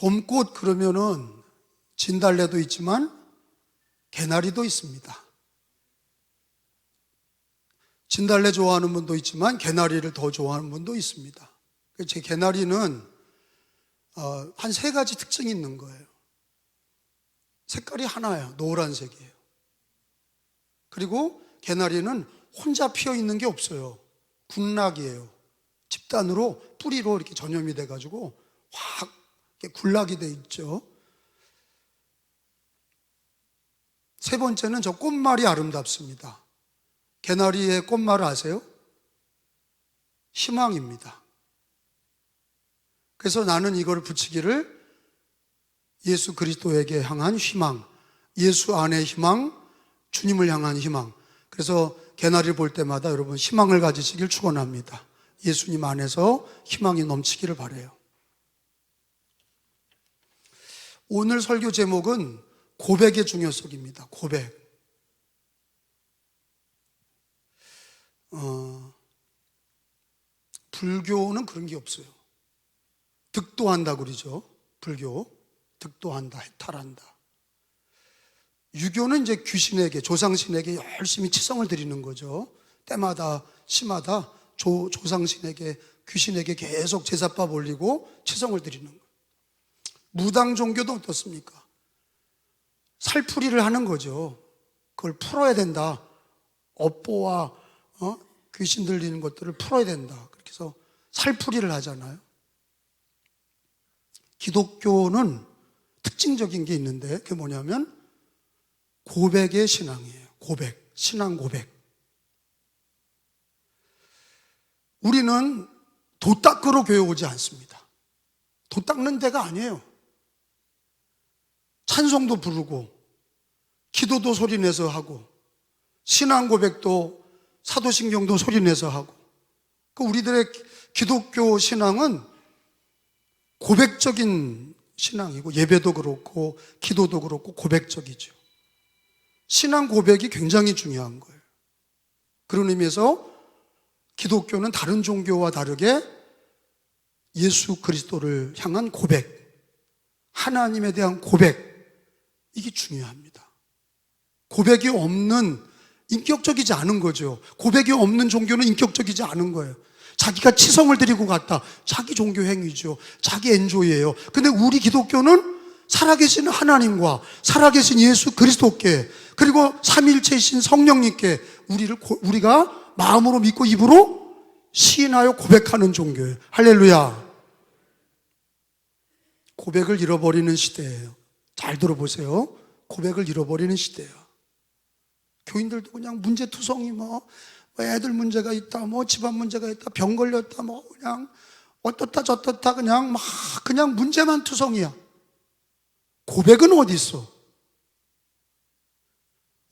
봄꽃 그러면은 진달래도 있지만 개나리도 있습니다. 진달래 좋아하는 분도 있지만 개나리를 더 좋아하는 분도 있습니다. 제 개나리는 한 3가지 특징이 있는 거예요. 색깔이 하나예요. 노란색이에요. 그리고 개나리는 혼자 피어 있는 게 없어요. 군락이에요. 집단으로 뿌리로 이렇게 전염이 돼가지고 확 이렇게 군락이 돼 있죠. 3번째는 저 꽃말이 아름답습니다. 개나리의 꽃말을 아세요? 희망입니다. 그래서 나는 이걸 붙이기를 예수 그리스도에게 향한 희망, 예수 안의 희망, 주님을 향한 희망. 그래서 개나리를 볼 때마다 여러분 희망을 가지시길 축원합니다. 예수님 안에서 희망이 넘치기를 바라요. 오늘 설교 제목은 고백의 중요성입니다. 고백. 불교는 그런 게 없어요. 득도한다 그러죠. 불교. 득도한다, 해탈한다. 유교는 이제 귀신에게, 조상신에게 열심히 치성을 드리는 거죠. 때마다, 시마다 조상신에게, 귀신에게 계속 제사밥 올리고 치성을 드리는 거예요. 무당 종교도 어떻습니까? 살풀이를 하는 거죠. 그걸 풀어야 된다. 업보와 귀신 들리는 것들을 풀어야 된다. 그렇게 해서 살풀이를 하잖아요. 기독교는 특징적인 게 있는데 그게 뭐냐면 고백의 신앙이에요. 고백, 신앙 고백. 우리는 도 닦으러 교회 오지 않습니다. 도 닦는 데가 아니에요. 찬송도 부르고 기도도 소리내서 하고 신앙 고백도 사도신경도 소리내서 하고 우리들의 기독교 신앙은 고백적인 신앙이고 예배도 그렇고 기도도 그렇고 고백적이죠. 신앙 고백이 굉장히 중요한 거예요. 그런 의미에서 기독교는 다른 종교와 다르게 예수 그리스도를 향한 고백, 하나님에 대한 고백, 이게 중요합니다. 고백이 없는, 인격적이지 않은 거죠. 고백이 없는 종교는 인격적이지 않은 거예요. 자기가 치성을 드리고 갔다. 자기 종교 행위죠. 자기 엔조이예요. 근데 우리 기독교는 살아계신 하나님과 살아계신 예수 그리스도께 그리고 삼위일체이신 성령님께 우리가 마음으로 믿고 입으로 시인하여 고백하는 종교예요. 할렐루야. 고백을 잃어버리는 시대예요. 잘 들어보세요. 고백을 잃어버리는 시대예요. 교인들도 그냥 문제투성이 애들 문제가 있다, 집안 문제가 있다, 병 걸렸다, 그냥 어떻다 저떻다 그냥 문제만 투성이야. 고백은 어디 있어?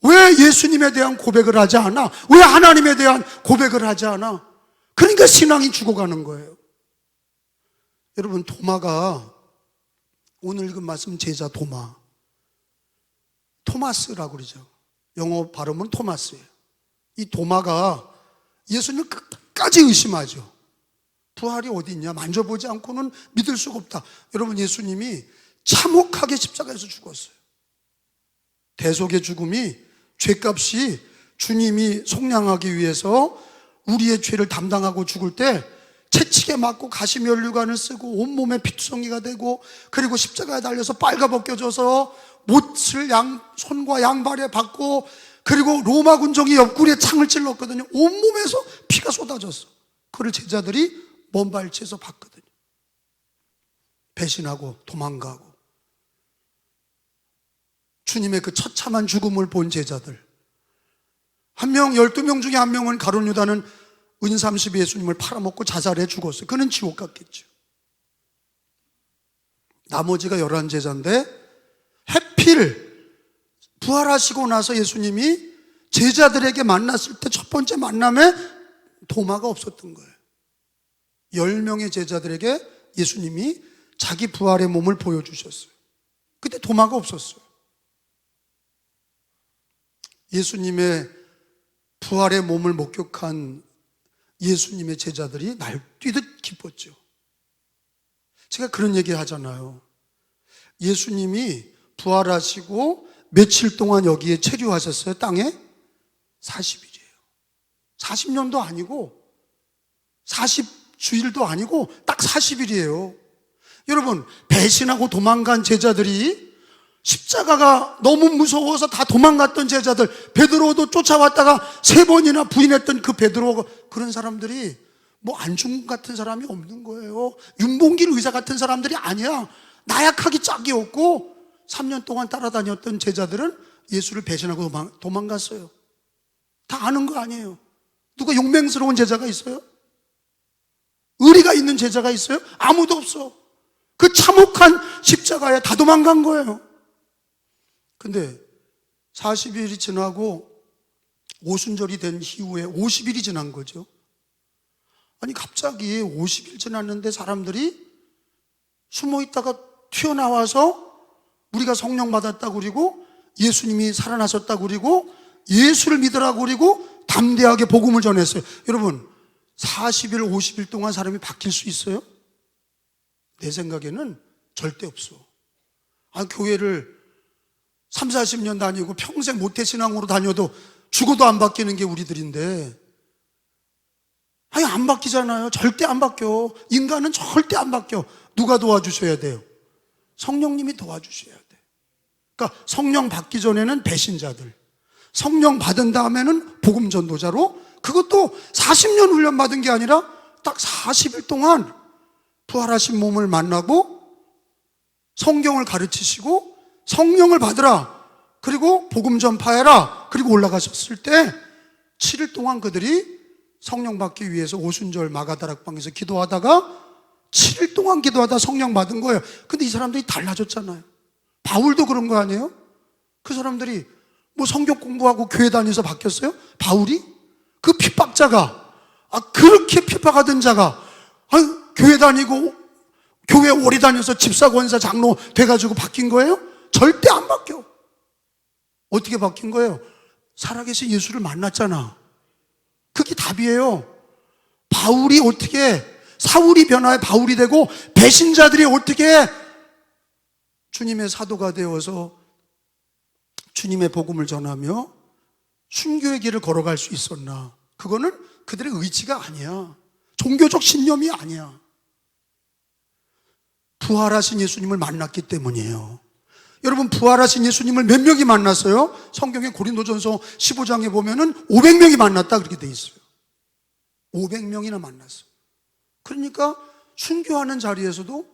왜 예수님에 대한 고백을 하지 않아? 왜 하나님에 대한 고백을 하지 않아? 그러니까 신앙이 죽어가는 거예요. 여러분, 도마가 오늘 읽은 말씀 제자 도마, 토마스라고 그러죠. 영어 발음은 토마스예요. 이 도마가 예수님을 끝까지 의심하죠. 부활이 어디 있냐? 만져보지 않고는 믿을 수가 없다. 여러분, 예수님이 참혹하게 십자가에서 죽었어요. 대속의 죽음이 죄값이 주님이 속량하기 위해서 우리의 죄를 담당하고 죽을 때 채찍에 맞고 가시면류관을 쓰고 온몸에 피투성이가 되고 그리고 십자가에 달려서 빨가벗겨져서 못을 손과 양발에 박고 그리고 로마 군정이 옆구리에 창을 찔렀거든요. 온몸에서 피가 쏟아졌어. 그걸 제자들이 먼발치에서 봤거든요. 배신하고 도망가고 주님의 그 처참한 죽음을 본 제자들, 12명 중에 1명은 가룟 유다는 은삼십이 예수님을 팔아먹고 자살해 죽었어요. 그는 지옥 갔겠죠. 나머지가 11제자인데 해필 부활하시고 나서 예수님이 제자들에게 만났을 때 첫 번째 만남에 도마가 없었던 거예요. 10명의 제자들에게 예수님이 자기 부활의 몸을 보여주셨어요. 그때 도마가 없었어요. 예수님의 부활의 몸을 목격한 예수님의 제자들이 날뛰듯 기뻤죠. 제가 그런 얘기 하잖아요. 예수님이 부활하시고 며칠 동안 여기에 체류하셨어요? 땅에? 40일이에요. 40년도 아니고 40주일도 아니고 딱 40일이에요. 여러분, 배신하고 도망간 제자들이, 십자가가 너무 무서워서 다 도망갔던 제자들, 베드로도 쫓아왔다가 3번이나 부인했던 그 베드로, 그런 사람들이 뭐 안중근 같은 사람이 없는 거예요. 윤봉길 의사 같은 사람들이 아니야. 나약하기 짝이 없고 3년 동안 따라다녔던 제자들은 예수를 배신하고 도망갔어요. 다 아는 거 아니에요. 누가 용맹스러운 제자가 있어요? 의리가 있는 제자가 있어요? 아무도 없어. 그 참혹한 십자가에 다 도망간 거예요. 근데 40일이 지나고 오순절이 된 이후에 50일이 지난 거죠. 아니, 갑자기 50일 지났는데 사람들이 숨어 있다가 튀어나와서 우리가 성령 받았다고 그러고 예수님이 살아나셨다고 그러고 예수를 믿으라고 그러고 담대하게 복음을 전했어요. 여러분, 40일, 50일 동안 사람이 바뀔 수 있어요? 내 생각에는 절대 없어. 교회를 3, 40년 다니고 평생 모태신앙으로 다녀도 죽어도 안 바뀌는 게 우리들인데, 안 바뀌잖아요. 절대 안 바뀌어. 인간은 절대 안 바뀌어. 누가 도와주셔야 돼요? 성령님이 도와주셔야 돼. 그러니까 성령 받기 전에는 배신자들, 성령 받은 다음에는 복음 전도자로, 그것도 40년 훈련 받은 게 아니라 딱 40일 동안 부활하신 몸을 만나고 성경을 가르치시고 성령을 받으라, 그리고 복음 전파해라, 그리고 올라가셨을 때 7일 동안 그들이 성령 받기 위해서 오순절 마가다락방에서 기도하다가 7일 동안 기도하다 성령 받은 거예요. 근데 이 사람들이 달라졌잖아요. 바울도 그런 거 아니에요? 그 사람들이 뭐 성경 공부하고 교회 다녀서 바뀌었어요? 바울이? 그 핍박자가, 그렇게 핍박하던 자가 교회 다니고 교회 오래 다녀서 집사, 권사, 장로 돼가지고 바뀐 거예요? 절대 안 바뀌어. 어떻게 바뀐 거예요? 살아계신 예수를 만났잖아. 그게 답이에요. 바울이 어떻게, 사울이 변화해 바울이 되고 배신자들이 어떻게 주님의 사도가 되어서 주님의 복음을 전하며 순교의 길을 걸어갈 수 있었나? 그거는 그들의 의지가 아니야. 종교적 신념이 아니야. 부활하신 예수님을 만났기 때문이에요. 여러분, 부활하신 예수님을 몇 명이 만났어요? 성경의 고린도전서 15장에 보면은 500명이 만났다 그렇게 돼 있어요. 500명이나 만났어요. 그러니까 순교하는 자리에서도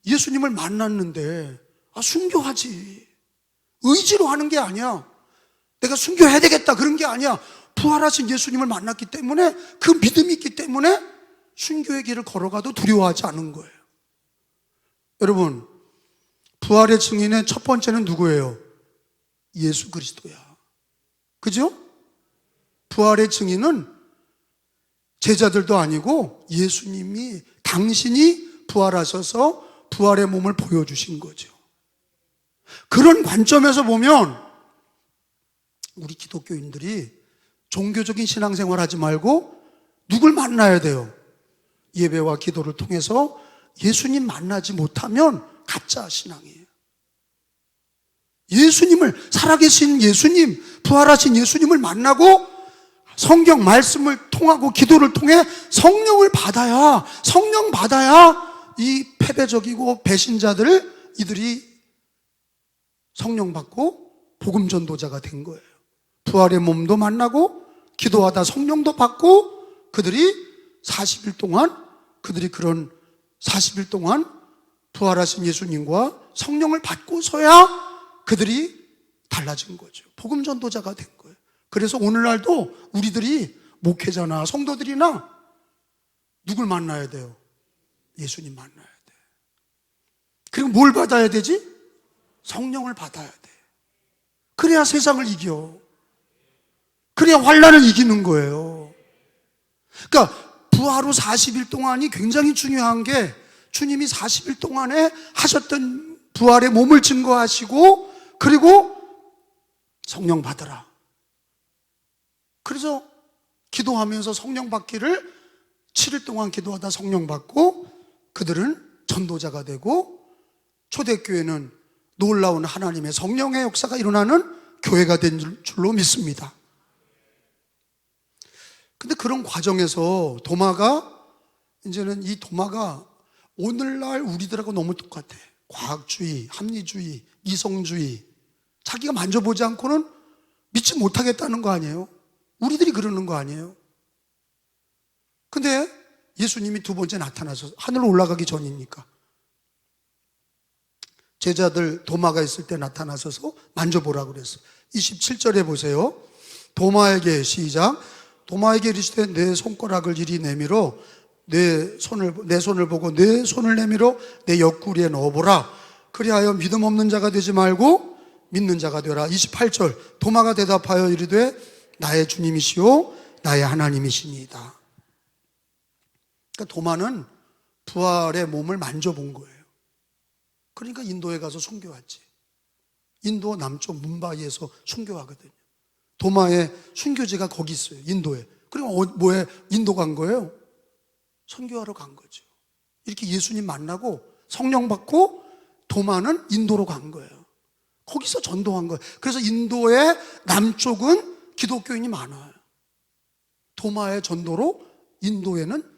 예수님을 만났는데 순교하지. 의지로 하는 게 아니야. 내가 순교해야 되겠다 그런 게 아니야. 부활하신 예수님을 만났기 때문에, 그 믿음이 있기 때문에 순교의 길을 걸어가도 두려워하지 않은 거예요. 여러분, 부활의 증인의 첫 번째는 누구예요? 예수 그리스도야. 그죠? 부활의 증인은 제자들도 아니고 예수님이, 당신이 부활하셔서 부활의 몸을 보여주신 거죠. 그런 관점에서 보면 우리 기독교인들이 종교적인 신앙생활 하지 말고 누굴 만나야 돼요? 예배와 기도를 통해서 예수님 만나지 못하면 가짜 신앙이에요. 예수님을, 살아계신 예수님, 부활하신 예수님을 만나고 성경 말씀을 통하고 기도를 통해 성령을 받아야, 성령 받아야 이 패배적이고 배신자들을, 이들이 성령 받고 복음 전도자가 된 거예요. 부활의 몸도 만나고 기도하다 성령도 받고, 그들이 40일 동안, 그들이 그런 40일 동안 부활하신 예수님과 성령을 받고서야 그들이 달라진 거죠. 복음 전도자가 된 거예요. 그래서 오늘날도 우리들이 목회자나 성도들이나 누굴 만나야 돼요? 예수님 만나야 돼. 그리고 뭘 받아야 되지? 성령을 받아야 돼. 그래야 세상을 이겨. 그래야 환난을 이기는 거예요. 그러니까 부활 후 40일 동안이 굉장히 중요한 게, 주님이 40일 동안에 하셨던 부활의 몸을 증거하시고, 그리고 성령 받으라. 그래서 기도하면서 성령 받기를 7일 동안 기도하다 성령 받고, 그들은 전도자가 되고 초대교회는 놀라운 하나님의 성령의 역사가 일어나는 교회가 된 줄로 믿습니다. 근데 그런 과정에서 이제는 이 도마가 오늘날 우리들하고 너무 똑같아. 과학주의, 합리주의, 이성주의. 자기가 만져보지 않고는 믿지 못하겠다는 거 아니에요? 우리들이 그러는 거 아니에요? 근데 예수님이 두 번째 나타나서 하늘로 올라가기 전이니까 제자들 도마가 있을 때 나타나서서 만져보라고 그랬어요. 27절에 보세요. 도마에게 시작. 도마에게 이르시되 내 손가락을 이리 내밀어 내 손을 보고 내 손을 내밀어 내 옆구리에 넣어보라. 그리하여 믿음 없는 자가 되지 말고 믿는 자가 되라. 28절 도마가 대답하여 이르되 나의 주님이시오 나의 하나님이시니이다. 그러니까 도마는 부활의 몸을 만져본 거예요. 그러니까 인도에 가서 순교했지. 인도 남쪽 뭄바이에서 순교하거든요. 도마의 순교지가 거기 있어요. 인도에. 그리고 뭐에 인도 간 거예요? 선교하러 간 거죠. 이렇게 예수님 만나고 성령 받고 도마는 인도로 간 거예요. 거기서 전도한 거예요. 그래서 인도의 남쪽은 기독교인이 많아요. 도마의 전도로 인도에는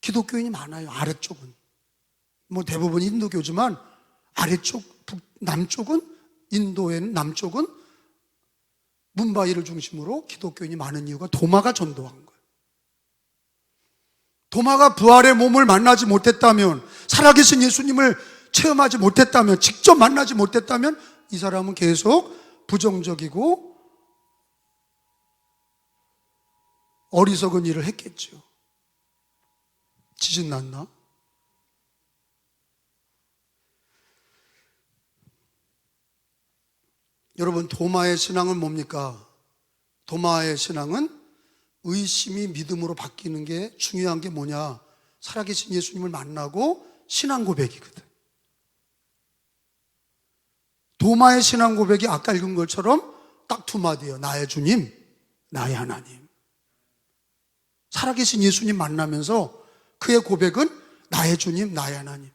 기독교인이 많아요. 아래쪽은 뭐 대부분 인도교지만 아래쪽 남쪽은 인도의 남쪽은 뭄바이를 중심으로 기독교인이 많은 이유가 도마가 전도한 거예요. 도마가 부활의 몸을 만나지 못했다면, 살아계신 예수님을 체험하지 못했다면, 직접 만나지 못했다면 이 사람은 계속 부정적이고 어리석은 일을 했겠죠. 지진 났나? 여러분, 도마의 신앙은 뭡니까? 도마의 신앙은 의심이 믿음으로 바뀌는 게 중요한 게 뭐냐? 살아계신 예수님을 만나고 신앙 고백이거든. 도마의 신앙 고백이 아까 읽은 것처럼 딱 두 마디예요. 나의 주님, 나의 하나님. 살아계신 예수님 만나면서 그의 고백은 나의 주님, 나의 하나님.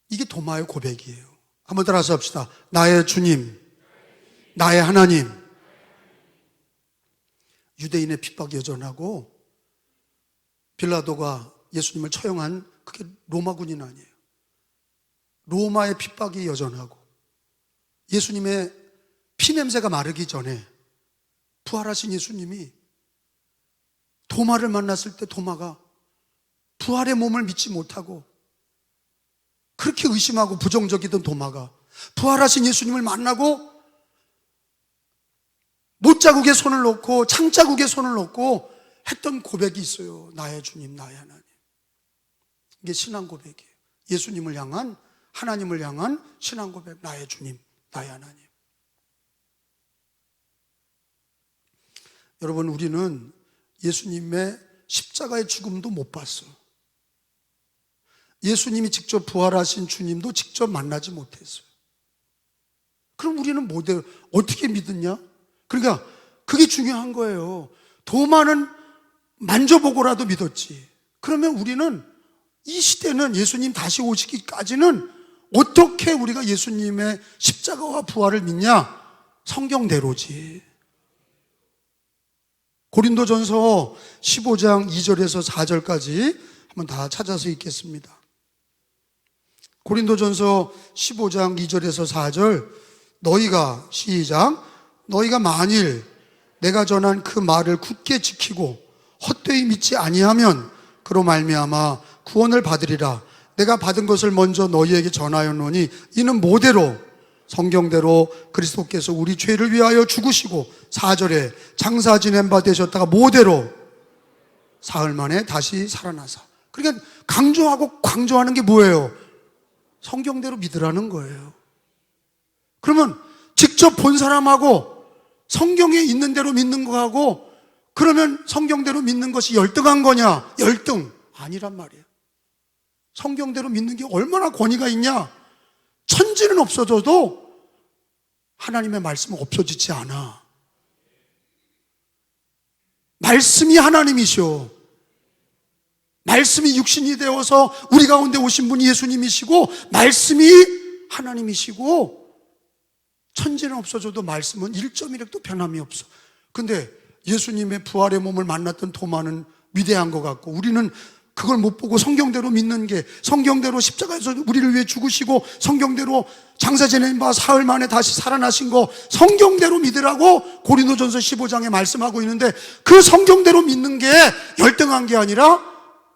이게 도마의 고백이에요. 한번 따라서 합시다. 나의 주님, 나의 하나님. 유대인의 핍박이 여전하고 빌라도가 예수님을 처형한 그게 로마 군인 아니에요. 로마의 핍박이 여전하고 예수님의 피냄새가 마르기 전에 부활하신 예수님이 도마를 만났을 때 도마가 부활의 몸을 믿지 못하고 그렇게 의심하고 부정적이던 도마가 부활하신 예수님을 만나고 못자국에 손을 놓고 창자국에 손을 놓고 했던 고백이 있어요. 나의 주님, 나의 하나님. 이게 신앙 고백이에요. 예수님을 향한, 하나님을 향한 신앙 고백. 나의 주님, 나의 하나님. 여러분, 우리는 예수님의 십자가의 죽음도 못 봤어요. 예수님이 직접 부활하신 주님도 직접 만나지 못했어요. 그럼 우리는 어떻게 믿었냐? 그러니까 그게 중요한 거예요. 도마는 만져보고라도 믿었지. 그러면 우리는 이 시대는 예수님 다시 오시기까지는 어떻게 우리가 예수님의 십자가와 부활을 믿냐? 성경대로지. 고린도전서 15장 2절에서 4절까지 한번 다 찾아서 읽겠습니다. 고린도전서 15장 2절에서 4절 너희가 시작 너희가 만일 내가 전한 그 말을 굳게 지키고 헛되이 믿지 아니하면 그로 말미암아 구원을 받으리라. 내가 받은 것을 먼저 너희에게 전하였노니 이는 모대로 성경대로 그리스도께서 우리 죄를 위하여 죽으시고 4절에 장사 지낸 바 되셨다가 모대로 사흘 만에 다시 살아나사. 그러니까 강조하고 강조하는 게 뭐예요? 성경대로 믿으라는 거예요. 그러면 직접 본 사람하고 성경에 있는 대로 믿는 거하고 그러면 성경대로 믿는 것이 열등한 거냐? 열등 아니란 말이에요. 성경대로 믿는 게 얼마나 권위가 있냐? 천지는 없어져도 하나님의 말씀은 없어지지 않아. 말씀이 하나님이시오. 말씀이 육신이 되어서 우리 가운데 오신 분이 예수님이시고 말씀이 하나님이시고 천지는 없어져도 말씀은 1.1획도 변함이 없어. 근데 예수님의 부활의 몸을 만났던 도마는 위대한 것 같고 우리는 그걸 못 보고 성경대로 믿는 게, 성경대로 십자가에서 우리를 위해 죽으시고 성경대로 장사 지낸 바 사흘 만에 다시 살아나신 거 성경대로 믿으라고 고린도전서 15장에 말씀하고 있는데, 그 성경대로 믿는 게 열등한 게 아니라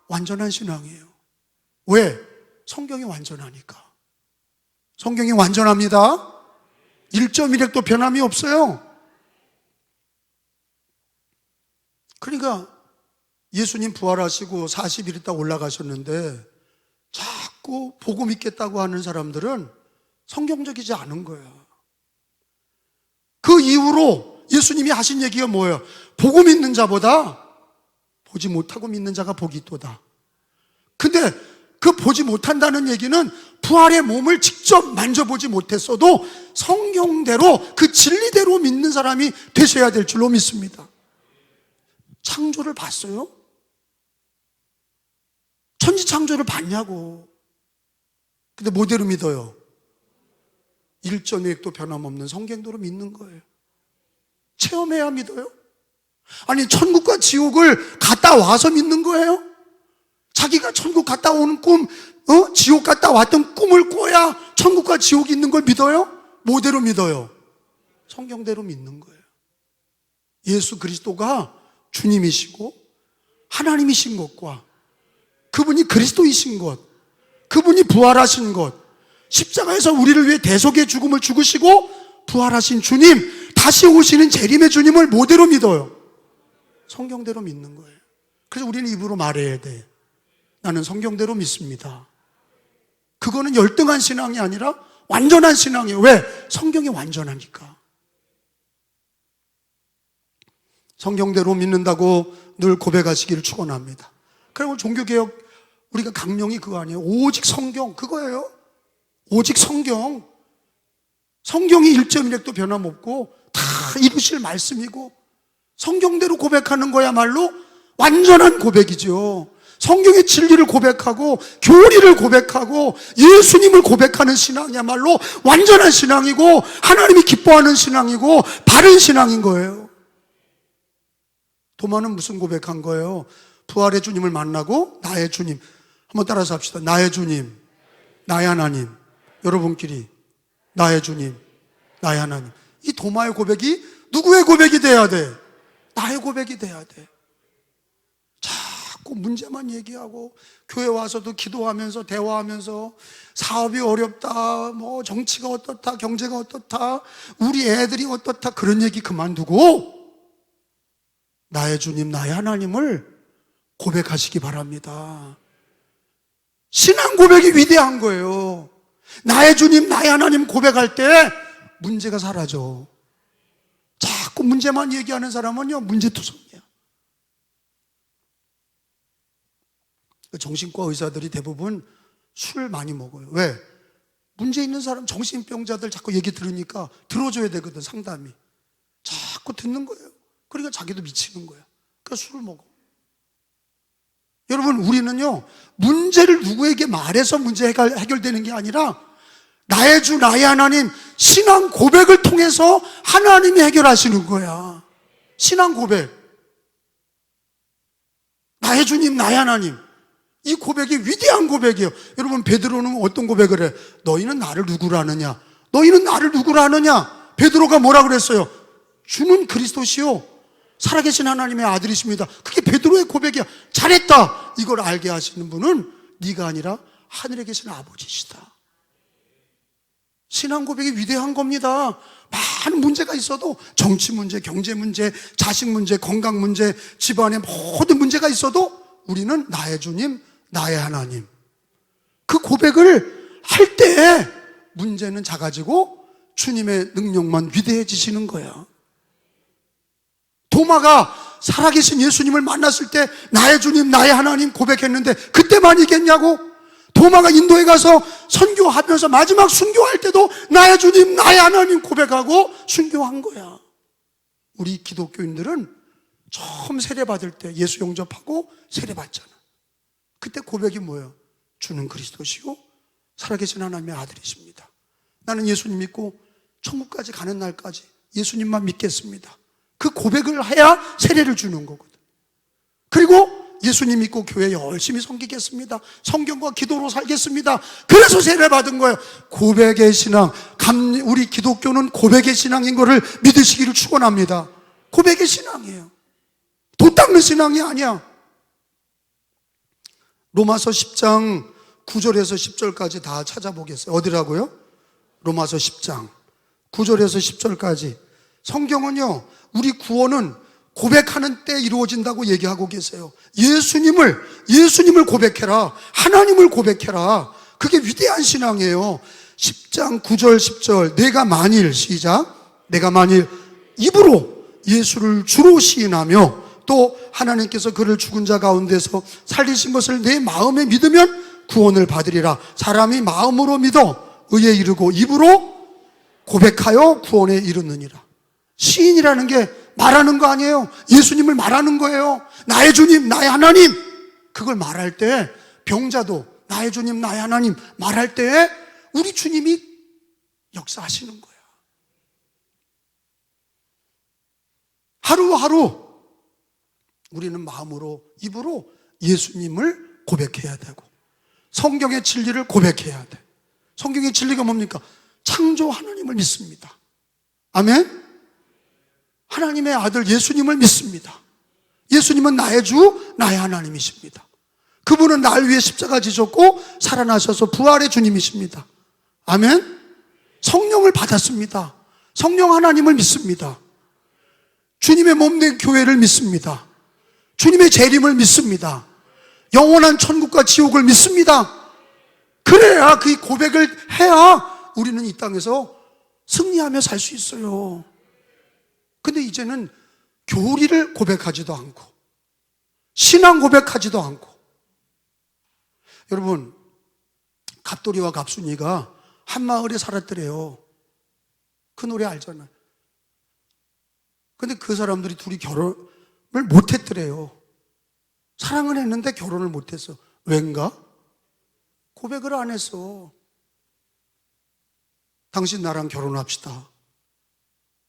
완전한 신앙이에요. 왜? 성경이 완전하니까. 성경이 완전합니다. 1.1획도 변함이 없어요. 그러니까 예수님 부활하시고 40일 있다 올라가셨는데 자꾸 복음 믿겠다고 하는 사람들은 성경적이지 않은 거예요. 그 이후로 예수님이 하신 얘기가 뭐예요? 복음 있는 자보다 보지 못하고 믿는 자가 복이 있도다. 근데 그 보지 못한다는 얘기는 부활의 몸을 직접 만져보지 못했어도 성경대로 그 진리대로 믿는 사람이 되셔야 될 줄로 믿습니다. 창조를 봤어요? 천지창조를 봤냐고. 근데 뭐대로 믿어요? 1.1획도 변함없는 성경대로 믿는 거예요. 체험해야 믿어요? 아니 천국과 지옥을 갔다 와서 믿는 거예요? 자기가 천국 갔다 오는 꿈, 지옥 갔다 왔던 꿈을 꿔야 천국과 지옥이 있는 걸 믿어요? 뭐대로 믿어요? 성경대로 믿는 거예요. 예수 그리스도가 주님이시고 하나님이신 것과 그분이 그리스도이신 것, 그분이 부활하신 것, 십자가에서 우리를 위해 대속의 죽음을 죽으시고 부활하신 주님, 다시 오시는 재림의 주님을 뭐대로 믿어요? 성경대로 믿는 거예요. 그래서 우리는 입으로 말해야 돼. 나는 성경대로 믿습니다. 그거는 열등한 신앙이 아니라 완전한 신앙이에요. 왜? 성경이 완전하니까. 성경대로 믿는다고 늘 고백하시기를 축원합니다. 그리고 종교개혁 우리가 강령이 그거 아니에요. 오직 성경, 그거예요. 오직 성경. 성경이 1.1획도 변함없고 다 이루실 말씀이고 성경대로 고백하는 거야말로 완전한 고백이죠. 성경의 진리를 고백하고 교리를 고백하고 예수님을 고백하는 신앙이야말로 완전한 신앙이고 하나님이 기뻐하는 신앙이고 바른 신앙인 거예요. 도마는 무슨 고백한 거예요? 부활의 주님을 만나고 나의 주님. 한번 따라서 합시다. 나의 주님, 나의 하나님. 여러분끼리 나의 주님, 나의 하나님. 이 도마의 고백이 누구의 고백이 돼야 돼? 나의 고백이 돼야 돼. 자꾸 문제만 얘기하고 교회 와서도 기도하면서 대화하면서 사업이 어렵다, 뭐 정치가 어떻다, 경제가 어떻다, 우리 애들이 어떻다, 그런 얘기 그만두고 나의 주님, 나의 하나님을 고백하시기 바랍니다. 신앙 고백이 위대한 거예요. 나의 주님, 나의 하나님 고백할 때 문제가 사라져. 자꾸 문제만 얘기하는 사람은요, 문제투성이야. 정신과 의사들이 대부분 술 많이 먹어요. 왜? 문제 있는 사람, 정신병자들 자꾸 얘기 들으니까 들어줘야 되거든, 상담이. 자꾸 듣는 거예요. 그러니까 자기도 미치는 거야. 그러니까 술을 먹어. 여러분, 우리는요, 문제를 누구에게 말해서 문제 해결되는 게 아니라 나의 주, 나의 하나님, 신앙 고백을 통해서 하나님이 해결하시는 거야. 신앙 고백. 나의 주님, 나의 하나님. 이 고백이 위대한 고백이에요. 여러분, 베드로는 어떤 고백을 해? 너희는 나를 누구로 아느냐? 너희는 나를 누구로 아느냐? 베드로가 뭐라 그랬어요? 주는 그리스도시요 살아계신 하나님의 아들이십니다. 그게 베드로의 고백이야. 잘했다. 이걸 알게 하시는 분은 네가 아니라 하늘에 계신 아버지시다. 신앙 고백이 위대한 겁니다. 많은 문제가 있어도, 정치 문제, 경제 문제, 자식 문제, 건강 문제, 집안에 모든 문제가 있어도 우리는 나의 주님, 나의 하나님. 그 고백을 할 때 문제는 작아지고 주님의 능력만 위대해지시는 거야. 도마가 살아계신 예수님을 만났을 때 나의 주님, 나의 하나님 고백했는데 그때만 이겼냐고? 도마가 인도에 가서 선교하면서 마지막 순교할 때도 나의 주님, 나의 하나님 고백하고 순교한 거야. 우리 기독교인들은 처음 세례받을 때 예수 영접하고 세례받잖아. 그때 고백이 뭐예요? 주는 그리스도시요 살아계신 하나님의 아들이십니다. 나는 예수님 믿고 천국까지 가는 날까지 예수님만 믿겠습니다. 그 고백을 해야 세례를 주는 거거든. 그리고 예수님 믿고 교회 열심히 섬기겠습니다. 성경과 기도로 살겠습니다. 그래서 세례 받은 거예요. 고백의 신앙, 우리 기독교는 고백의 신앙인 것을 믿으시기를 축원합니다. 고백의 신앙이에요. 도 닦는 신앙이 아니야. 로마서 10장 9절에서 10절까지 다 찾아보겠어요. 어디라고요? 로마서 10장 9절에서 10절까지. 성경은요, 우리 구원은 고백하는 때 이루어진다고 얘기하고 계세요. 예수님을 고백해라. 하나님을 고백해라. 그게 위대한 신앙이에요. 10장 9절 10절. 내가 만일, 시작. 내가 만일 입으로 예수를 주로 시인하며 또 하나님께서 그를 죽은 자 가운데서 살리신 것을 내 마음에 믿으면 구원을 받으리라. 사람이 마음으로 믿어 의에 이르고 입으로 고백하여 구원에 이르느니라. 시인이라는 게 말하는 거 아니에요. 예수님을 말하는 거예요. 나의 주님, 나의 하나님. 그걸 말할 때 병자도 나의 주님, 나의 하나님 말할 때 우리 주님이 역사하시는 거야. 하루하루 우리는 마음으로, 입으로 예수님을 고백해야 되고 성경의 진리를 고백해야 돼. 성경의 진리가 뭡니까? 창조 하나님을 믿습니다. 아멘? 하나님의 아들 예수님을 믿습니다. 예수님은 나의 주, 나의 하나님이십니다. 그분은 날 위해 십자가 지셨고 살아나셔서 부활의 주님이십니다. 아멘? 성령을 받았습니다. 성령 하나님을 믿습니다. 주님의 몸된 교회를 믿습니다. 주님의 재림을 믿습니다. 영원한 천국과 지옥을 믿습니다. 그래야, 그 고백을 해야 우리는 이 땅에서 승리하며 살 수 있어요. 근데 이제는 교리를 고백하지도 않고 신앙 고백하지도 않고. 여러분, 갑돌이와 갑순이가 한 마을에 살았더래요. 그 노래 알잖아요. 근데 그 사람들이 둘이 결혼을 못했더래요. 사랑은 했는데 결혼을 못했어. 왠가? 고백을 안 했어. 당신 나랑 결혼합시다.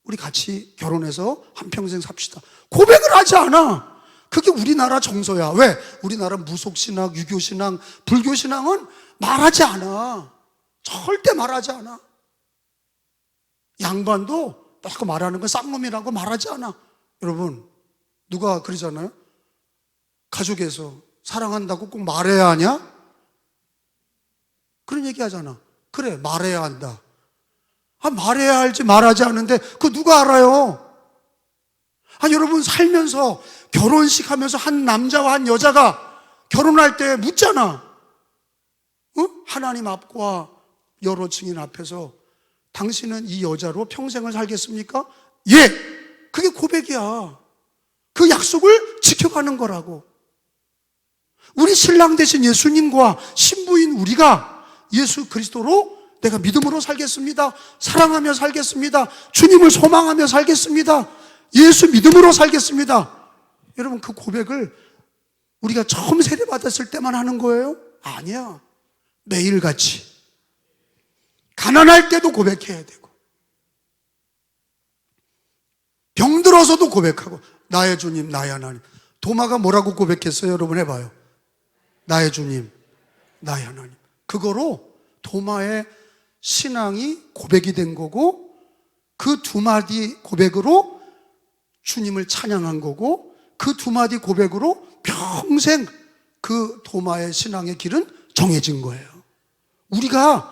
우리 같이 결혼해서 한평생 삽시다. 고백을 하지 않아. 그게 우리나라 정서야. 왜? 우리나라 무속신앙, 유교신앙, 불교신앙은 말하지 않아. 절대 말하지 않아. 양반도 딱 말하는 건 쌍놈이라고 말하지 않아. 여러분, 누가 그러잖아요? 가족에서 사랑한다고 꼭 말해야 하냐? 그런 얘기 하잖아. 그래, 말해야 한다. 말해야 할지 말하지 않는데 그거 누가 알아요? 여러분, 살면서 결혼식 하면서 한 남자와 한 여자가 결혼할 때 묻잖아. 하나님 앞과 여러 증인 앞에서 당신은 이 여자로 평생을 살겠습니까? 예! 그게 고백이야. 그 약속을 지켜가는 거라고. 우리 신랑 되신 예수님과 신부인 우리가 예수 그리스도로 내가 믿음으로 살겠습니다. 사랑하며 살겠습니다. 주님을 소망하며 살겠습니다. 예수 믿음으로 살겠습니다. 여러분, 그 고백을 우리가 처음 세례받았을 때만 하는 거예요? 아니야. 매일같이. 가난할 때도 고백해야 되고, 병들어서도 고백하고. 나의 주님, 나의 하나님. 도마가 뭐라고 고백했어요? 여러분 해봐요. 나의 주님, 나의 하나님. 그거로 도마의 신앙이 고백이 된 거고, 그 두 마디 고백으로 주님을 찬양한 거고, 그 두 마디 고백으로 평생 그 도마의 신앙의 길은 정해진 거예요. 우리가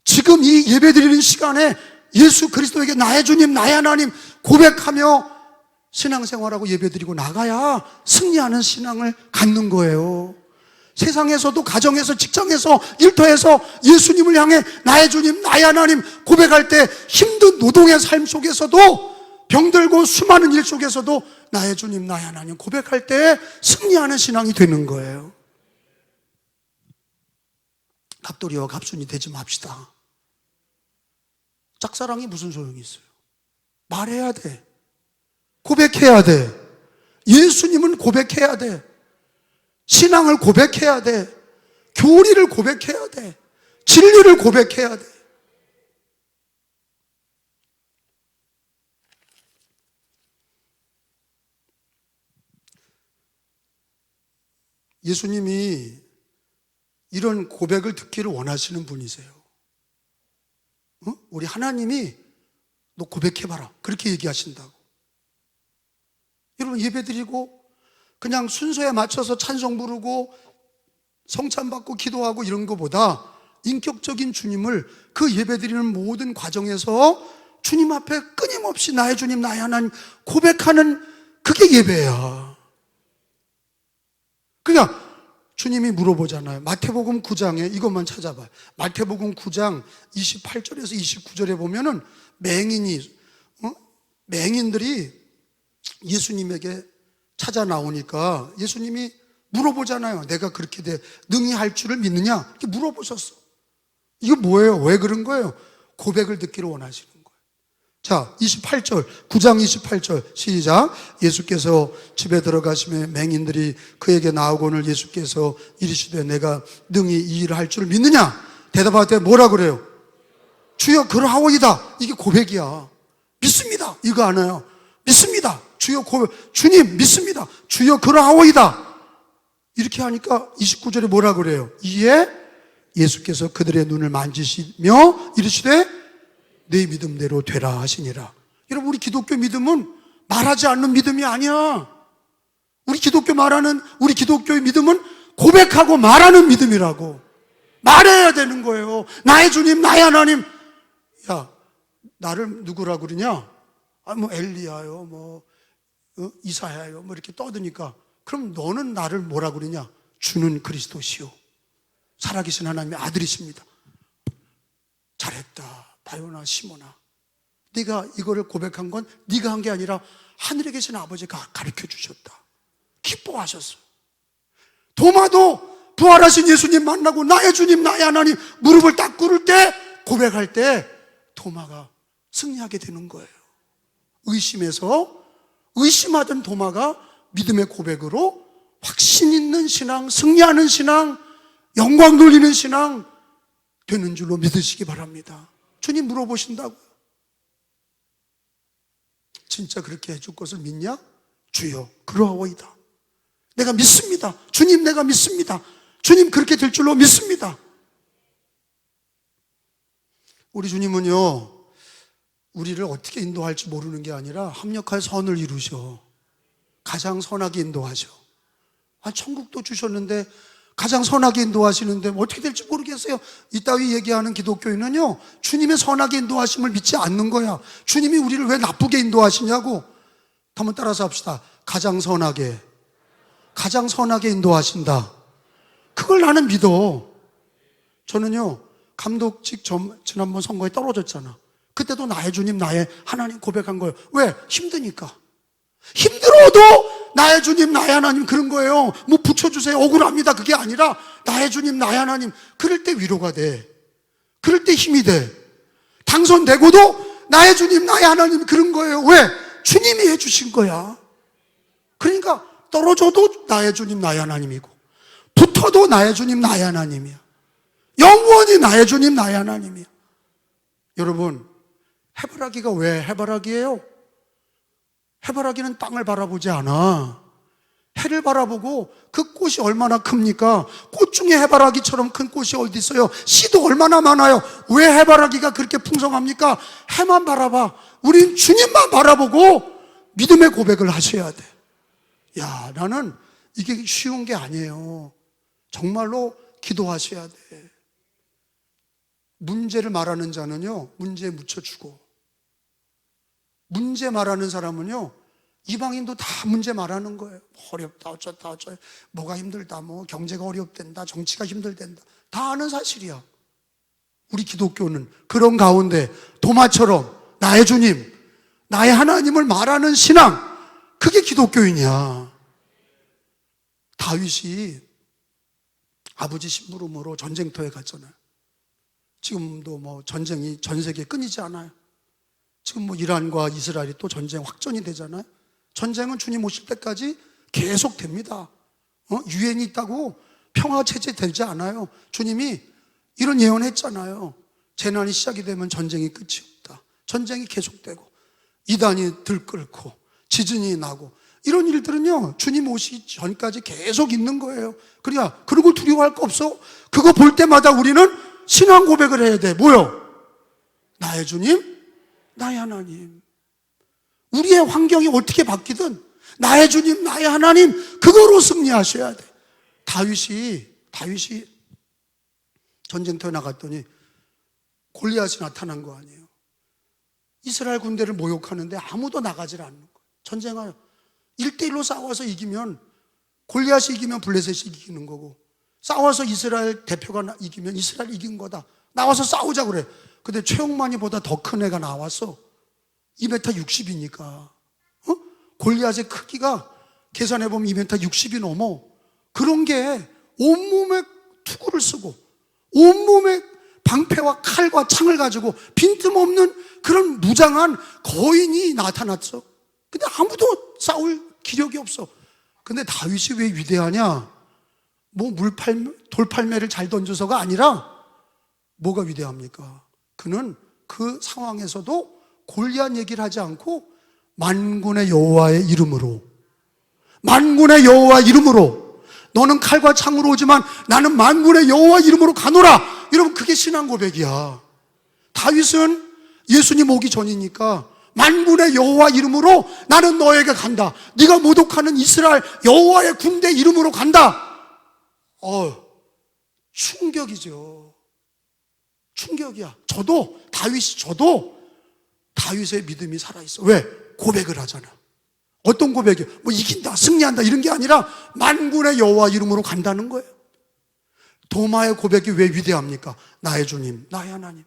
지금 이 예배드리는 시간에 예수 그리스도에게 나의 주님, 나의 하나님 고백하며 신앙생활하고 예배드리고 나가야 승리하는 신앙을 갖는 거예요. 세상에서도, 가정에서, 직장에서, 일터에서 예수님을 향해 나의 주님, 나의 하나님 고백할 때 힘든 노동의 삶 속에서도, 병들고 수많은 일 속에서도 나의 주님, 나의 하나님 고백할 때 승리하는 신앙이 되는 거예요. 갑돌이와 갑순이 되지 맙시다. 짝사랑이 무슨 소용이 있어요? 말해야 돼. 고백해야 돼. 예수님은 고백해야 돼. 신앙을 고백해야 돼. 교리를 고백해야 돼. 진리를 고백해야 돼. 예수님이 이런 고백을 듣기를 원하시는 분이세요. 우리 하나님이 너 고백해봐라, 그렇게 얘기하신다고. 여러분, 예배드리고 그냥 순서에 맞춰서 찬송 부르고 성찬 받고 기도하고 이런 것보다 인격적인 주님을 그 예배드리는 모든 과정에서 주님 앞에 끊임없이 나의 주님, 나의 하나님 고백하는, 그게 예배야. 그러니까 주님이 물어보잖아요. 마태복음 9장에 이것만 찾아봐요. 마태복음 9장 28절에서 29절에 보면은 맹인들이 예수님에게 찾아 나오니까 예수님이 물어보잖아요. 내가 그렇게 능히 할 줄을 믿느냐? 이렇게 물어보셨어. 이거 뭐예요? 왜 그런 거예요? 고백을 듣기를 원하시는 거예요. 자, 28절, 9장 28절 시작. 예수께서 집에 들어가시며 맹인들이 그에게 나오거늘 예수께서 이르시되 내가 능히 이 일을 할 줄을 믿느냐? 대답할 때 뭐라 그래요? 주여 그러하오이다. 이게 고백이야. 믿습니다. 이거 아나요? 믿습니다. 주여 주님 믿습니다. 주여 그러하오이다. 이렇게 하니까 29절에 뭐라 그래요? 이에 예수께서 그들의 눈을 만지시며 이르시되 네 믿음대로 되라 하시니라. 여러분, 우리 기독교 믿음은 말하지 않는 믿음이 아니야. 우리 기독교의 믿음은 고백하고 말하는 믿음이라고. 말해야 되는 거예요. 나의 주님, 나의 하나님. 야, 나를 누구라 그러냐? 뭐 엘리야요, 뭐 이사야요, 뭐 이렇게 떠드니까, 그럼 너는 나를 뭐라 그러냐? 주는 그리스도시요, 살아계신 하나님의 아들이십니다. 잘했다, 바요나 시모나. 네가 이거를 고백한 건 네가 한 게 아니라 하늘에 계신 아버지가 가르쳐 주셨다. 기뻐하셨어요. 도마도 부활하신 예수님 만나고 나의 주님, 나의 하나님 무릎을 딱 꿇을 때, 고백할 때 도마가 승리하게 되는 거예요. 의심하던 도마가 믿음의 고백으로 확신 있는 신앙, 승리하는 신앙, 영광 돌리는 신앙 되는 줄로 믿으시기 바랍니다. 주님 물어보신다고요. 진짜 그렇게 해줄 것을 믿냐? 주여 그러하오이다. 내가 믿습니다. 주님, 내가 믿습니다. 주님 그렇게 될 줄로 믿습니다. 우리 주님은요, 우리를 어떻게 인도할지 모르는 게 아니라 합력하여 선을 이루셔. 가장 선하게 인도하셔. 천국도 주셨는데 가장 선하게 인도하시는데 어떻게 될지 모르겠어요. 이따위 얘기하는 기독교인은요, 주님의 선하게 인도하심을 믿지 않는 거야. 주님이 우리를 왜 나쁘게 인도하시냐고. 한번 따라서 합시다. 가장 선하게 인도하신다. 그걸 나는 믿어. 저는요, 감독직 지난번 선거에 떨어졌잖아. 그때도 나의 주님, 나의 하나님 고백한 거예요. 왜? 힘드니까. 힘들어도 나의 주님, 나의 하나님 그런 거예요. 뭐 붙여주세요, 억울합니다, 그게 아니라 나의 주님, 나의 하나님. 그럴 때 위로가 돼. 그럴 때 힘이 돼. 당선되고도 나의 주님, 나의 하나님 그런 거예요. 왜? 주님이 해주신 거야. 그러니까 떨어져도 나의 주님, 나의 하나님이고, 붙어도 나의 주님, 나의 하나님이야. 영원히 나의 주님, 나의 하나님이야. 여러분, 해바라기가 왜 해바라기예요? 해바라기는 땅을 바라보지 않아. 해를 바라보고, 그 꽃이 얼마나 큽니까? 꽃 중에 해바라기처럼 큰 꽃이 어디 있어요? 씨도 얼마나 많아요. 왜 해바라기가 그렇게 풍성합니까? 해만 바라봐. 우린 주님만 바라보고 믿음의 고백을 하셔야 돼. 야, 나는 이게 쉬운 게 아니에요. 정말로 기도하셔야 돼. 문제를 말하는 자는요, 문제에 묻혀주고, 문제 말하는 사람은요, 이방인도 다 문제 말하는 거예요. 어렵다, 어쩌다, 뭐가 힘들다, 뭐 경제가 어렵댄다, 정치가 힘들댄다. 다 아는 사실이야. 우리 기독교는 그런 가운데 도마처럼 나의 주님, 나의 하나님을 말하는 신앙, 그게 기독교인이야. 다윗이 아버지 심부름으로 전쟁터에 갔잖아요. 지금도 뭐 전쟁이 전 세계에 끊이지 않아요. 지금 뭐 이란과 이스라엘이 또 전쟁 확전이 되잖아요. 전쟁은 주님 오실 때까지 계속 됩니다. 유엔이 있다고 평화 체제 되지 않아요. 주님이 이런 예언했잖아요. 재난이 시작이 되면 전쟁이 끝이 없다. 전쟁이 계속되고 이단이 들끓고 지진이 나고 이런 일들은요, 주님 오시기 전까지 계속 있는 거예요. 그러니까 그런 걸 두려워할 거 없어. 그거 볼 때마다 우리는 신앙 고백을 해야 돼. 뭐요? 나의 주님, 나의 하나님. 우리의 환경이 어떻게 바뀌든 나의 주님, 나의 하나님, 그거로 승리하셔야 돼. 다윗이 전쟁터에 나갔더니 골리앗이 나타난 거 아니에요. 이스라엘 군대를 모욕하는데 아무도 나가질 않는 거예요. 전쟁을 1대1로 싸워서 이기면, 골리앗이 이기면 블레셋이 이기는 거고, 싸워서 이스라엘 대표가 이기면 이스라엘 이긴 거다. 나와서 싸우자 그래. 근데 최홍만이보다 더 큰 애가 나왔어. 2m 60이니까. 골리앗의 크기가 계산해보면 2m 60이 넘어. 그런 게 온몸에 투구를 쓰고 온몸에 방패와 칼과 창을 가지고 빈틈없는 그런 무장한 거인이 나타났어. 근데 아무도 싸울 기력이 없어. 근데 다윗이 왜 위대하냐? 뭐 돌팔매를 잘 던져서가 아니라 뭐가 위대합니까? 그는 그 상황에서도 골리앗 얘기를 하지 않고 만군의 여호와의 이름으로, 만군의 여호와 이름으로, 너는 칼과 창으로 오지만 나는 만군의 여호와 이름으로 가노라. 여러분, 그게 신앙 고백이야. 다윗은 예수님 오기 전이니까 만군의 여호와 이름으로 나는 너에게 간다. 네가 모독하는 이스라엘 여호와의 군대 이름으로 간다. 충격이죠. 충격이야. 저도 다윗의 믿음이 살아있어. 왜? 고백을 하잖아. 어떤 고백이요? 뭐 이긴다, 승리한다 이런 게 아니라 만군의 여호와 이름으로 간다는 거예요. 도마의 고백이 왜 위대합니까? 나의 주님, 나의 하나님.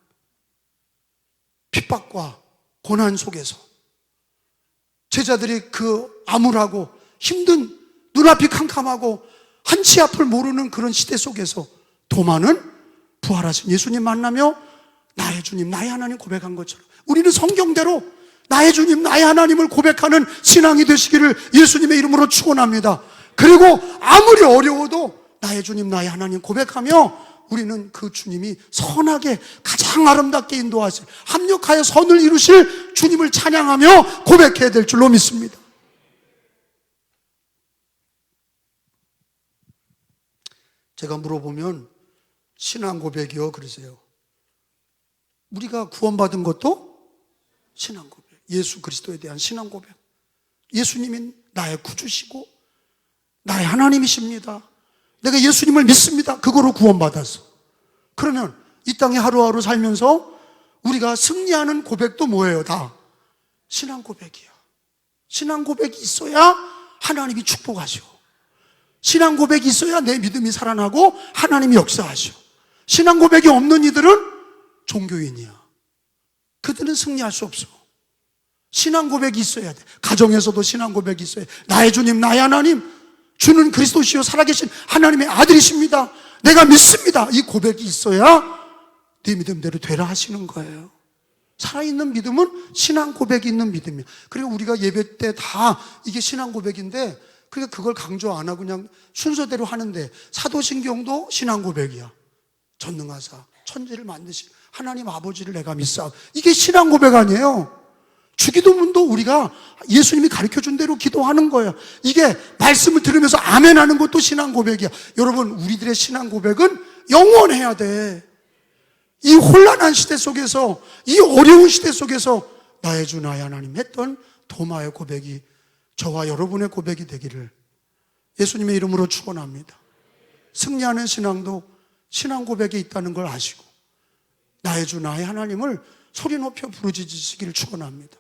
핍박과 고난 속에서 제자들이 그 암울하고 힘든, 눈앞이 캄캄하고 한치 앞을 모르는 그런 시대 속에서 도마는 부활하신 예수님 만나며 나의 주님, 나의 하나님 고백한 것처럼 우리는 성경대로 나의 주님, 나의 하나님을 고백하는 신앙이 되시기를 예수님의 이름으로 축원합니다. 그리고 아무리 어려워도 나의 주님, 나의 하나님 고백하며 우리는 그 주님이 선하게 가장 아름답게 인도하실, 합력하여 선을 이루실 주님을 찬양하며 고백해야 될 줄로 믿습니다. 제가 물어보면 신앙 고백이요 그러세요. 우리가 구원받은 것도 신앙 고백, 예수 그리스도에 대한 신앙 고백. 예수님이 나의 구주시고 나의 하나님이십니다. 내가 예수님을 믿습니다. 그거로 구원받았어. 그러면 이 땅에 하루하루 살면서 우리가 승리하는 고백도 뭐예요? 다 신앙 고백이야. 신앙 고백이 있어야 하나님이 축복하셔. 신앙 고백이 있어야 내 믿음이 살아나고 하나님이 역사하셔. 신앙 고백이 없는 이들은 종교인이야. 그들은 승리할 수 없어. 신앙 고백이 있어야 돼. 가정에서도 신앙 고백이 있어야 돼. 나의 주님, 나의 하나님, 주는 그리스도시요 살아계신 하나님의 아들이십니다. 내가 믿습니다. 이 고백이 있어야 네 믿음대로 되라 하시는 거예요. 살아있는 믿음은 신앙 고백이 있는 믿음이야. 그리고 우리가 예배 때 다 이게 신앙 고백인데, 그러니까 그걸 강조 안 하고 그냥 순서대로 하는데, 사도신경도 신앙 고백이야. 전능하사 천지를 만드신 하나님 아버지를 내가 믿사. 이게 신앙 고백 아니에요. 주기도문도 우리가 예수님이 가르쳐준 대로 기도하는 거예요. 이게 말씀을 들으면서 아멘 하는 것도 신앙 고백이야. 여러분, 우리들의 신앙 고백은 영원해야 돼. 이 혼란한 시대 속에서, 이 어려운 시대 속에서 나의 주 나의 하나님 했던 도마의 고백이 저와 여러분의 고백이 되기를 예수님의 이름으로 축원합니다. 승리하는 신앙도 신앙 고백에 있다는 걸 아시고 나의 주 나의 하나님을 소리 높여 부르짖으시기를 축원합니다.